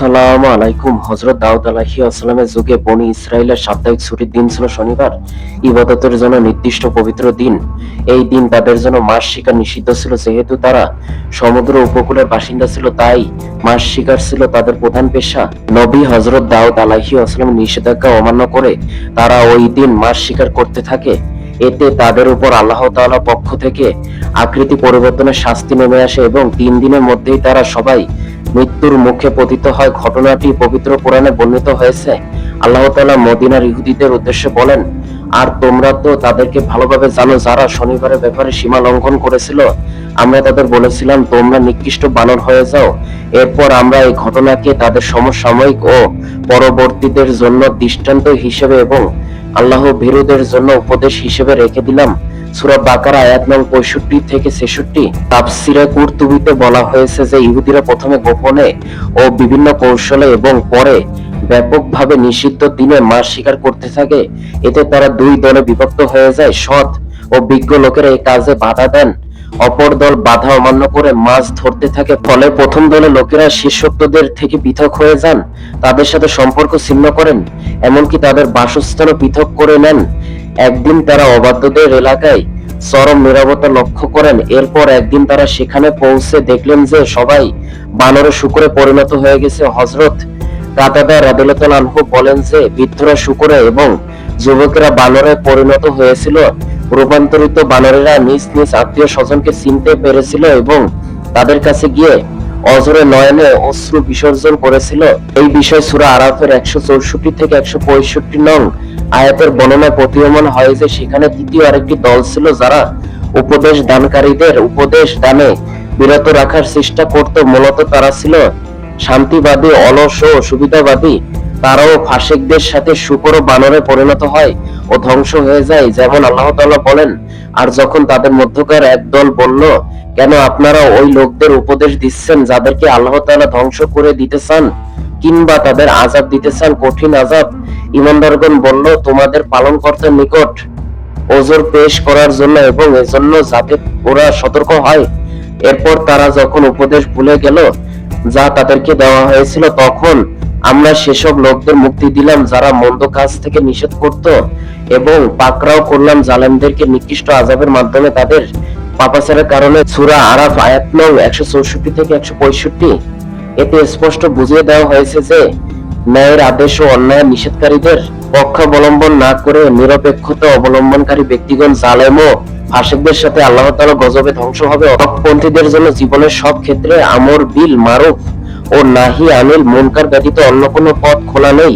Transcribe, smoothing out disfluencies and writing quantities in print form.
আসসালামু আলাইকুম। হযরত দাউদ আলাইহিস সালামের যুগে বনী ইসরাইলের সাপ্তাহিক ছুটির দিন ছিল শনিবার, ইবাদতের জন্য নির্দিষ্ট পবিত্র দিন। এই দিন তাদের জন্য মাছ শিকার নিষিদ্ধ ছিল, যেহেতু তারা সমুদ্র উপকূলের বাসিন্দা ছিল, তাই মাছ শিকার ছিল তাদের প্রধান পেশা। নবী হযরত দাউদ আলাইহিস সালামের নিষেধাজ্ঞা অমান্য করে তারা ওই দিন মাছ শিকার করতে থাকে। এতে তাদের উপর আল্লাহ তাআলার পক্ষ থেকে আকৃতি পরিবর্তনের শাস্তি নেমে আসে এবং 3 দিনের মধ্যেই তারা সবাই মৃত্যুর মুখে পতিত হয়। ঘটনাটি পবিত্র কোরআনে বর্ণিত হয়েছে। আল্লাহ তাআলা মদিনার ইহুদিদের উদ্দেশ্যে বলেন, আর তোমরা তো তাদেরকে ভালোভাবে জানো যারা শনিবারের ব্যাপারে সীমা লঙ্ঘন করেছিল। আমরা তাদের বলেছিলাম, তোমরা নিকৃষ্ট বানর হয়ে যাও। এরপর আমরা এই ঘটনাকে তাদের সমসাময়িক ও পরবর্তীদের জন্য দৃষ্টান্ত হিসেবে এবং আল্লাহ ভীরুদের জন্য উপদেশ হিসেবে রেখে দিলাম। সূরা বাকারা আয়াত নং 65 থেকে 66। তাফসিরে কুরতুবিতে বলা হয়েছে যে ইহুদিরা প্রথমে গোপনে ও বিভিন্ন কৌশলে এবং পরে ব্যাপকভাবে নিষিদ্ধ দিনে মাছ শিকার করতে থাকে। এতে তারা 2 দলে বিভক্ত হয়ে যায়। সৎ ও বিজ্ঞ লোকেরা এই কাজে বাধা দেন, অপর দল বাধা অমান্য করে মাছ ধরতে থাকে। ফলে প্রথম দলের লোকেরা শীর্ষোক্তদের থেকে পৃথক হয়ে যান, তাদের সাথে সম্পর্ক ছিন্ন করেন, এমনকি তাদের বাসস্থানও পৃথক করে নেন। একদিন তারা অবাধ্যদের এলাকায় চরম নীরবতা লক্ষ্য করেন। এরপর একদিন তারা সেখানে পৌঁছে দেখলেন যে সবাই বানরে শূকরে পরিণত হয়ে গেছে। হযরত কাতাদা রাদিয়াল্লাহু আনহু বলেন যে বৃদ্ধরা শূকরে এবং যুবকেরা বানরে পরিণত হয়েছিল। রূপান্তরিত বানরেরা নিজ নিজ আত্মীয় স্বজনকে চিনতে পেরেছিল এবং তাদের কাছে গিয়ে অঝরে নয়নে অশ্রু বিসর্জন করেছিল। এই বিষয় সূরা আরাফের 164 থেকে 165 নং আয়াতের বর্ণনায় প্রতীয়মান হয় যে সেখানে তৃতীয় আরেকটি দল ছিল যারা উপদেশ দানকারীদের উপদেশ দানে বিরত রাখার চেষ্টা করত। মূলত তারা ছিল শান্তিবাদী, অলস ও সুবিধাবাদী। তারাও ফাসিকদের সাথে শূকর ও বানরে পরিণত হয় ও ধ্বংস হয়ে যায়। যেমন আল্লাহ তাআলা বলেন, আর যখন তাদের মধ্যকার এক দল বলল, কেন আপনারা ওই লোকদের উপদেশ দিচ্ছেন যাদেরকে আল্লাহ তাআলা ধ্বংস করে দিতে চান কিংবা তাদের আযাব দিতে চান, কঠিন আযাব? ঈমানদারগণ বলল, তোমাদের পালনকর্তার নিকট ওযর পেশ করার জন্য এবং এজন্য যাতে ওরা সতর্ক হয়। এরপর তারা যখন উপদেশ ভুলে গেল যা তাদেরকে দেওয়া হয়েছিল, তখন আমরা সেসব লোকদের মুক্তি দিলাম যারা মন্দ কাজ থেকে নিষেধ করত এবং পাকড়াও করলাম জালেমদেরকে নিকৃষ্ট আযাবের মাধ্যমে তাদের পাপাচারের কারণে। সূরা আরাফ আয়াত নং 164 থেকে 165। এতে স্পষ্ট বুঝিয়ে দেওয়া হয়েছে যে ন্যায়ের আদেশ ও অন্যায় নিষেধকারীদের পক্ষাবলম্বন না করে নিরপেক্ষতা অবলম্বনকারী ব্যক্তিগণ জালেম ও ফাসিকদের সাথে আল্লাহ তাআলা গজবে ধ্বংস হবে। হকপন্থীদের জন্য জীবনের সব ক্ষেত্রে আমর বিল মারুফ ও নাহি আনিল মুনকার ব্যতীত অন্য কোনো পথ খোলা নেই।